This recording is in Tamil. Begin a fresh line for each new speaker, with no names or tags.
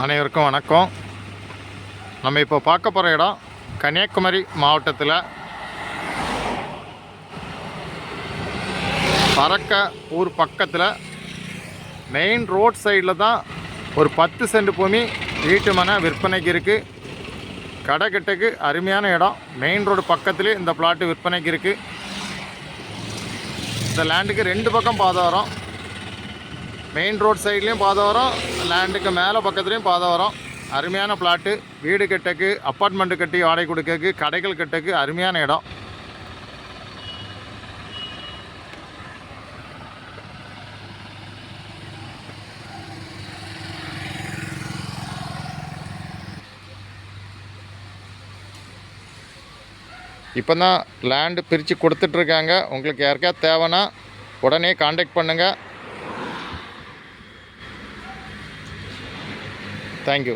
அனைவருக்கும் வணக்கம். நம்ம இப்போ பார்க்க போகிற இடம் கன்னியாகுமரி மாவட்டத்தில் பறக்க ஊர் பக்கத்தில் மெயின் ரோட் சைடில் தான் ஒரு 10 சென்ட் பூமி வீட்டு மனை விற்பனைக்கு இருக்குது. கடைக்கிட்டக்கு அருமையான இடம். மெயின் ரோடு பக்கத்துலேயே இந்த பிளாட்டு விற்பனைக்கு இருக்குது. இந்த லேண்டுக்கு 2 பக்கம் பாதை வரும். மெயின் ரோட் சைட்லேயும் பாதை வரும், லேண்டுக்கு மேலே பக்கத்துலேயும் பாதை வரும். அருமையான பிளாட்டு. வீடு கட்டக்கு, அப்பார்ட்மெண்ட்டு கட்டி வாடகை கொடுக்கறக்கு, கடைகள் கட்டக்கு அருமையான இடம். இப்போ தான் லேண்டு பிரித்து கொடுத்துட்ருக்காங்க. உங்களுக்கு யாருக்கா தேவைன்னா உடனே காண்டாக்ட் பண்ணுங்கள். தேங்க்யூ.